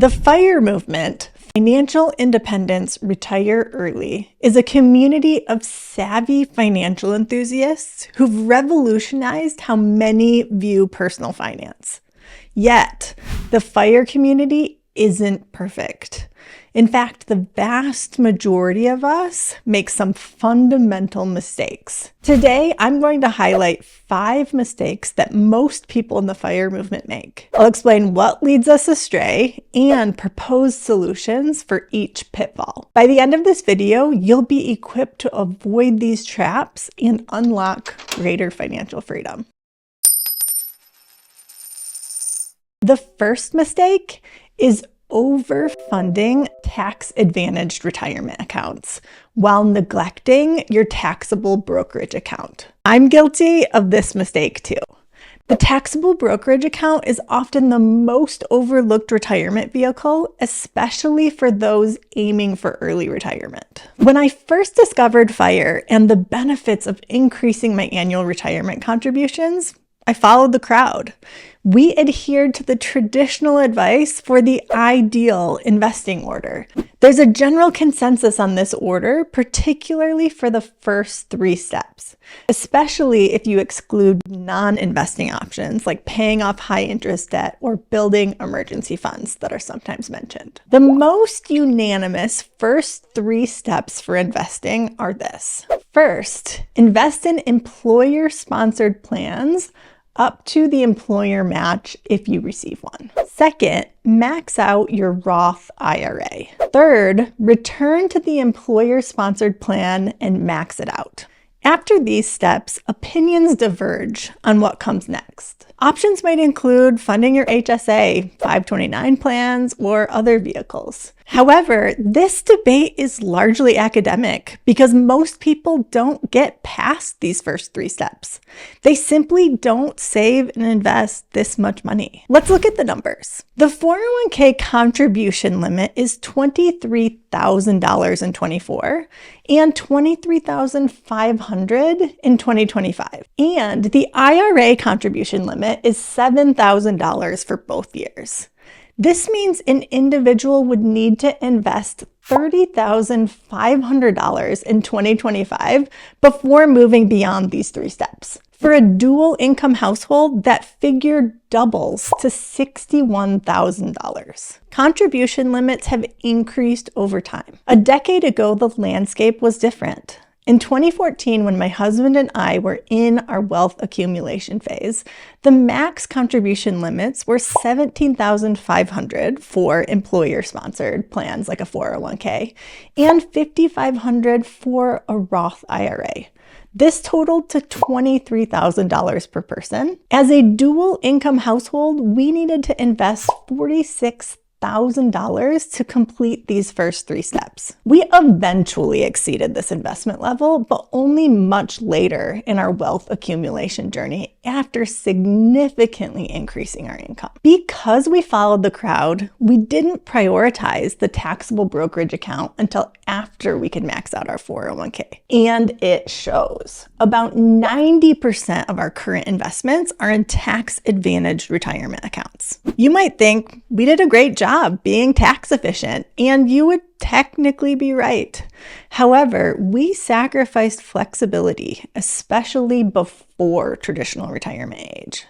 The FIRE movement, Financial Independence Retire Early, is a community of savvy financial enthusiasts who've revolutionized how many view personal finance. Yet, the FIRE community isn't perfect. In fact, the vast majority of us make some fundamental mistakes. Today, I'm going to highlight 5 mistakes that most people in the FIRE movement make. I'll explain what leads us astray and propose solutions for each pitfall. By the end of this video, you'll be equipped to avoid these traps and unlock greater financial freedom. The first mistake is overfunding tax-advantaged retirement accounts while neglecting your taxable brokerage account. I'm guilty of this mistake too. The taxable brokerage account is often the most overlooked retirement vehicle, especially for those aiming for early retirement. When I first discovered FIRE and the benefits of increasing my annual retirement contributions, I followed the crowd. We adhered to the traditional advice for the ideal investing order. There's a general consensus on this order, particularly for the first 3 steps, especially if you exclude non-investing options like paying off high-interest debt or building emergency funds that are sometimes mentioned. The most unanimous first 3 steps for investing are this. First, invest in employer-sponsored plans up to the employer match if you receive one. Second, max out your Roth IRA. Third, return to the employer-sponsored plan and max it out. After these steps, opinions diverge on what comes next. Options might include funding your HSA, 529 plans, or other vehicles. However, this debate is largely academic because most people don't get past these first 3 steps. They simply don't save and invest this much money. Let's look at the numbers. The 401k contribution limit is $23,000 in 24 and $23,500 in 2025. And the IRA contribution limit is $7,000 for both years. This means an individual would need to invest $30,500 in 2025 before moving beyond these 3 steps. For a dual income household, that figure doubles to $61,000. Contribution limits have increased over time. A decade ago, the landscape was different. In 2014, when my husband and I were in our wealth accumulation phase, the max contribution limits were $17,500 for employer-sponsored plans like a 401k and $5,500 for a Roth IRA. This totaled to $23,000 per person. As a dual income household, we needed to invest $46,000 to complete these first 3 steps. We eventually exceeded this investment level, but only much later in our wealth accumulation journey after significantly increasing our income. Because we followed the crowd, we didn't prioritize the taxable brokerage account until after we could max out our 401k. And it shows. About 90% of our current investments are in tax-advantaged retirement accounts. You might think we did a great job being tax efficient, and you would technically be right. However, we sacrificed flexibility, especially before traditional retirement age.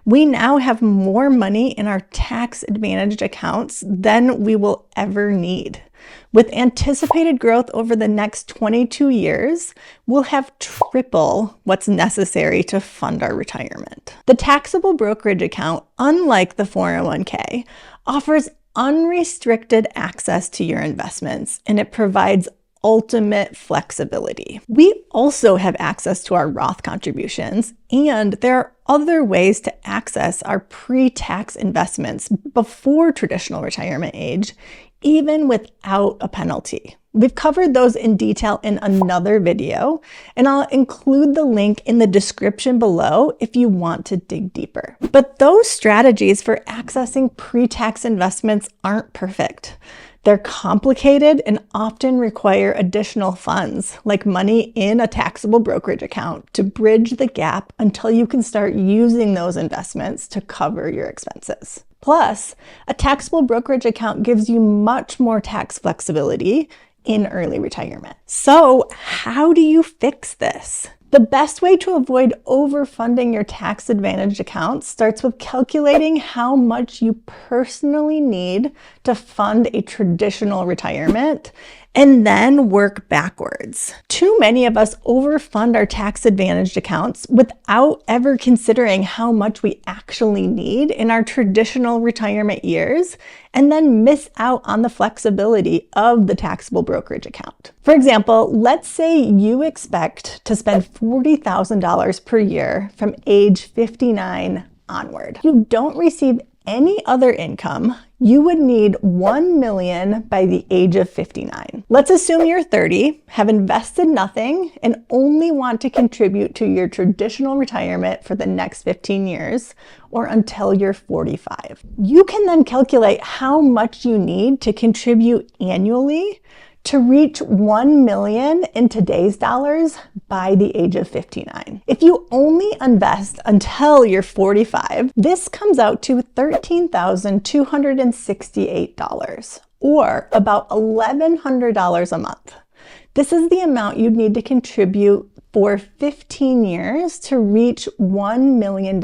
We now have more money in our tax-advantaged accounts than we will ever need. With anticipated growth over the next 22 years, we'll have triple what's necessary to fund our retirement. The taxable brokerage account, unlike the 401k, offers unrestricted access to your investments, and it provides ultimate flexibility. We also have access to our Roth contributions, and there are other ways to access our pre-tax investments before traditional retirement age, even without a penalty. We've covered those in detail in another video, and I'll include the link in the description below if you want to dig deeper. But those strategies for accessing pre-tax investments aren't perfect. They're complicated and often require additional funds, like money in a taxable brokerage account, to bridge the gap until you can start using those investments to cover your expenses. Plus, a taxable brokerage account gives you much more tax flexibility in early retirement. So, how do you fix this? The best way to avoid overfunding your tax-advantaged accounts starts with calculating how much you personally need to fund a traditional retirement and then work backwards. Too many of us overfund our tax-advantaged accounts without ever considering how much we actually need in our traditional retirement years, and then miss out on the flexibility of the taxable brokerage account. For example, let's say you expect to spend $40,000 per year from age 59 onward. You don't receive any other income. You would need $1 million by the age of 59. Let's assume you're 30, have invested nothing, and only want to contribute to your traditional retirement for the next 15 years, or until you're 45. You can then calculate how much you need to contribute annually to reach $1 million in today's dollars by the age of 59. If you only invest until you're 45, this comes out to $13,268, or about $1,100 a month. This is the amount you'd need to contribute for 15 years to reach $1 million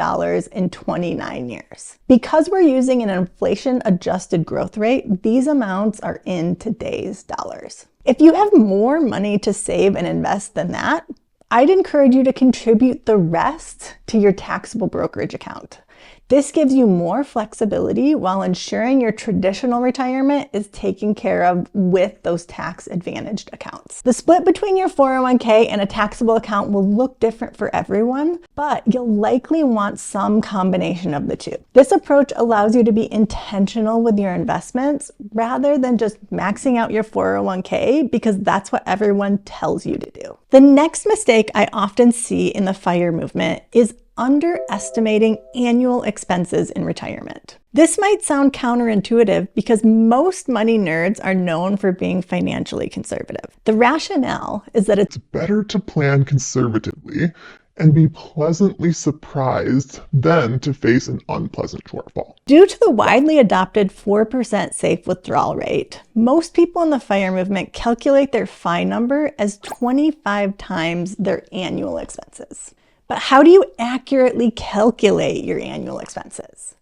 in 29 years. Because we're using an inflation-adjusted growth rate, these amounts are in today's dollars. If you have more money to save and invest than that, I'd encourage you to contribute the rest to your taxable brokerage account. This gives you more flexibility while ensuring your traditional retirement is taken care of with those tax-advantaged accounts. The split between your 401k and a taxable account will look different for everyone, but you'll likely want some combination of the two. This approach allows you to be intentional with your investments rather than just maxing out your 401k because that's what everyone tells you to do. The next mistake I often see in the FIRE movement is underestimating annual expenses in retirement. This might sound counterintuitive because most money nerds are known for being financially conservative. The rationale is that it's better to plan conservatively and be pleasantly surprised than to face an unpleasant shortfall. Due to the widely adopted 4% safe withdrawal rate, most people in the FIRE movement calculate their FI number as 25 times their annual expenses. But how do you accurately calculate your annual expenses?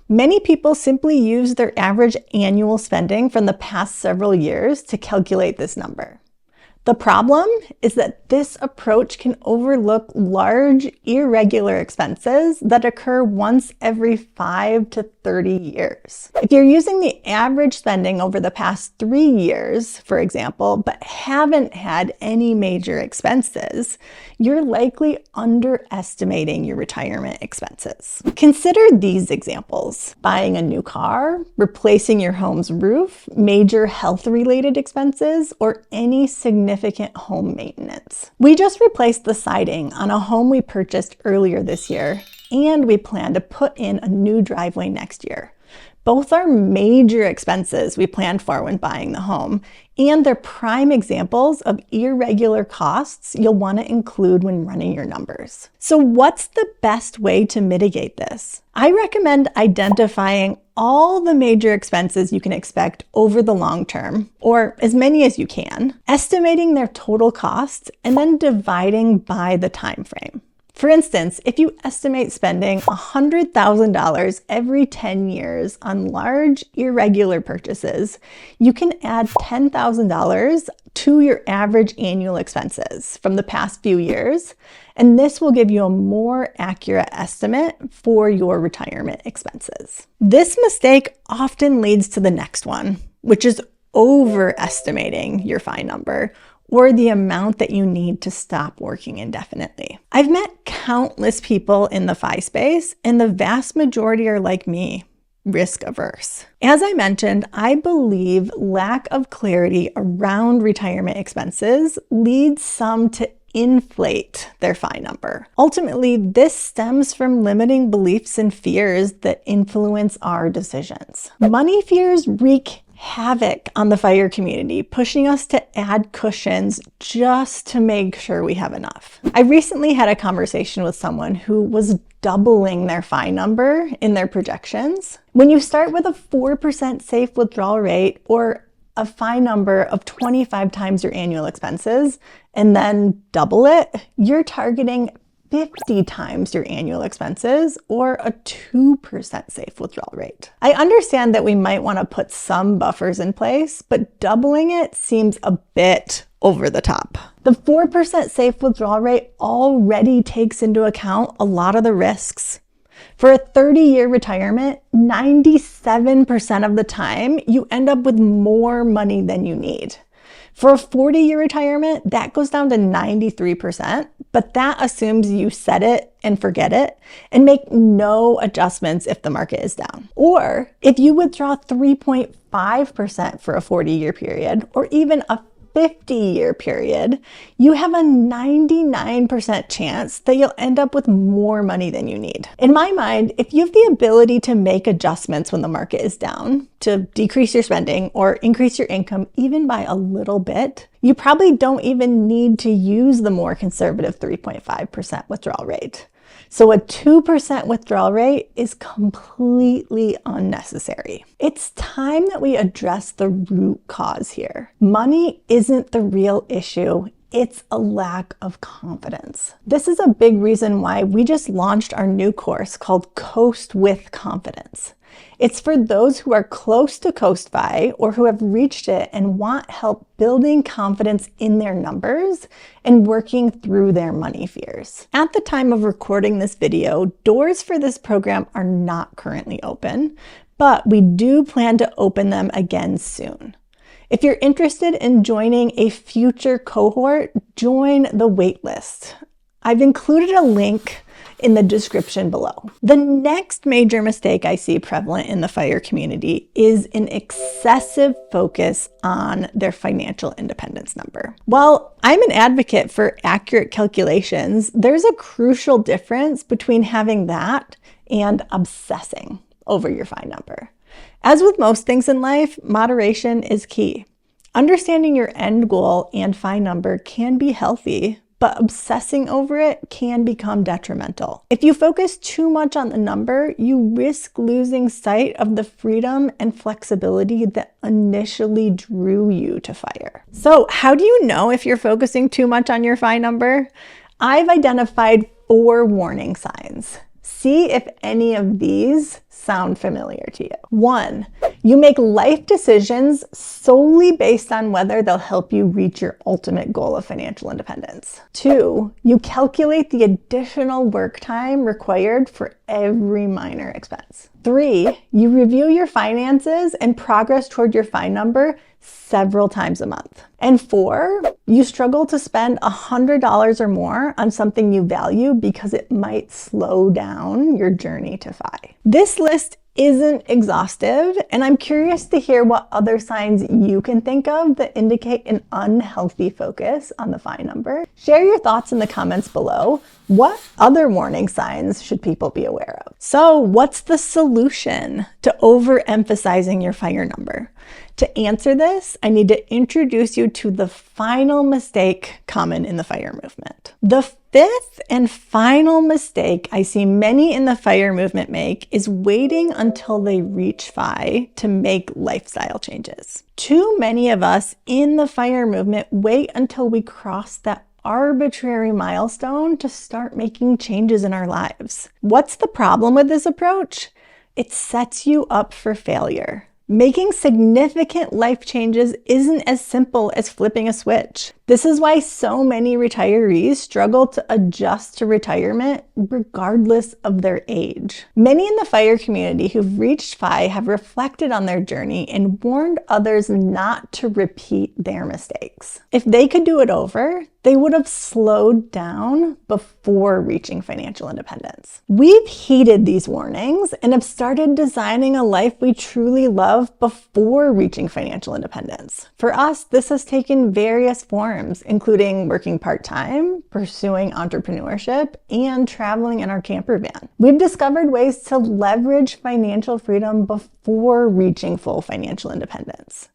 Many people simply use their average annual spending from the past several years to calculate this number. The problem is that this approach can overlook large, irregular expenses that occur once every 5 to 30 years. If you're using the average spending over the past 3 years, for example, but haven't had any major expenses, you're likely underestimating your retirement expenses. Consider these examples: buying a new car, replacing your home's roof, major health-related expenses, or any significant home maintenance. We just replaced the siding on a home we purchased earlier this year, and we plan to put in a new driveway next year. Both are major expenses we planned for when buying the home, and they're prime examples of irregular costs you'll want to include when running your numbers. So what's the best way to mitigate this? I recommend identifying all the major expenses you can expect over the long term, or as many as you can, estimating their total costs, and then dividing by the time frame. For instance, if you estimate spending $100,000 every 10 years on large, irregular purchases, you can add $10,000 to your average annual expenses from the past few years, and this will give you a more accurate estimate for your retirement expenses. This mistake often leads to the next one, which is overestimating your FI number, or the amount that you need to stop working indefinitely. I've met countless people in the FI space, and the vast majority are like me, risk averse. As I mentioned, I believe lack of clarity around retirement expenses leads some to inflate their FI number. Ultimately, this stems from limiting beliefs and fears that influence our decisions. Money fears wreak havoc on the FIRE community, pushing us to add cushions just to make sure we have enough. I recently had a conversation with someone who was doubling their FI number in their projections. When you start with a 4% safe withdrawal rate or a FI number of 25 times your annual expenses and then double it, you're targeting 50 times your annual expenses or a 2% safe withdrawal rate. I understand that we might want to put some buffers in place, but doubling it seems a bit over the top. The 4% safe withdrawal rate already takes into account a lot of the risks. For a 30-year retirement, 97% of the time, you end up with more money than you need. For a 40-year retirement, that goes down to 93%, but that assumes you set it and forget it and make no adjustments if the market is down. Or if you withdraw 3.5% for a 40-year period, or even a 50-year period, you have a 99% chance that you'll end up with more money than you need. In my mind, if you have the ability to make adjustments when the market is down, to decrease your spending or increase your income even by a little bit, you probably don't even need to use the more conservative 3.5% withdrawal rate. So a 2% withdrawal rate is completely unnecessary. It's time that we address the root cause here. Money isn't the real issue. It's a lack of confidence. This is a big reason why we just launched our new course called Coast with Confidence. It's for those who are close to Coast FI or who have reached it and want help building confidence in their numbers and working through their money fears. At the time of recording this video, doors for this program are not currently open, but we do plan to open them again soon. If you're interested in joining a future cohort, join the waitlist. I've included a link in the description below. The next major mistake I see prevalent in the FIRE community is an excessive focus on their financial independence number. While I'm an advocate for accurate calculations, there's a crucial difference between having that and obsessing over your FI number. As with most things in life, moderation is key. Understanding your end goal and FI number can be healthy, but obsessing over it can become detrimental. If you focus too much on the number, you risk losing sight of the freedom and flexibility that initially drew you to FIRE. So how do you know if you're focusing too much on your FI number? I've identified 4 warning signs. See if any of these sound familiar to you. 1, you make life decisions solely based on whether they'll help you reach your ultimate goal of financial independence. 2, you calculate the additional work time required for every minor expense. 3, you review your finances and progress toward your FI number several times a month. And 4, you struggle to spend $100 or more on something you value because it might slow down your journey to FI. This list isn't exhaustive, and I'm curious to hear what other signs you can think of that indicate an unhealthy focus on the FI number. Share your thoughts in the comments below. What other warning signs should people be aware of? So what's the solution to overemphasizing your FIRE number? To answer this, I need to introduce you to the final mistake common in the FIRE movement. The 5th and final mistake I see many in the FIRE movement make is waiting until they reach FI to make lifestyle changes. Too many of us in the FIRE movement wait until we cross that arbitrary milestone to start making changes in our lives. What's the problem with this approach? It sets you up for failure. Making significant life changes isn't as simple as flipping a switch. This is why so many retirees struggle to adjust to retirement regardless of their age. Many in the FIRE community who've reached FI have reflected on their journey and warned others not to repeat their mistakes. If they could do it over, they would have slowed down before reaching financial independence. We've heeded these warnings and have started designing a life we truly love before reaching financial independence. For us, this has taken various forms. terms, including working part-time, pursuing entrepreneurship, and traveling in our camper van. We've discovered ways to leverage financial freedom before reaching full financial independence.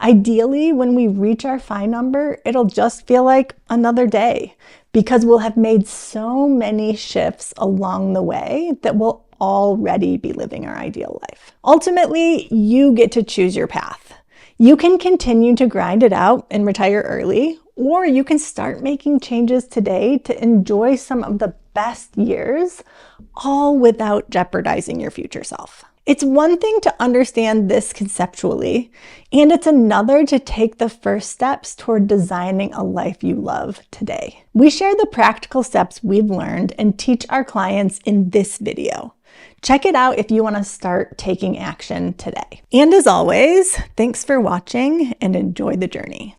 Ideally, when we reach our FI number, it'll just feel like another day because we'll have made so many shifts along the way that we'll already be living our ideal life. Ultimately, you get to choose your path. You can continue to grind it out and retire early, or you can start making changes today to enjoy some of the best years, all without jeopardizing your future self. It's one thing to understand this conceptually, and it's another to take the first steps toward designing a life you love today. We share the practical steps we've learned and teach our clients in this video. Check it out if you want to start taking action today. And as always, thanks for watching and enjoy the journey.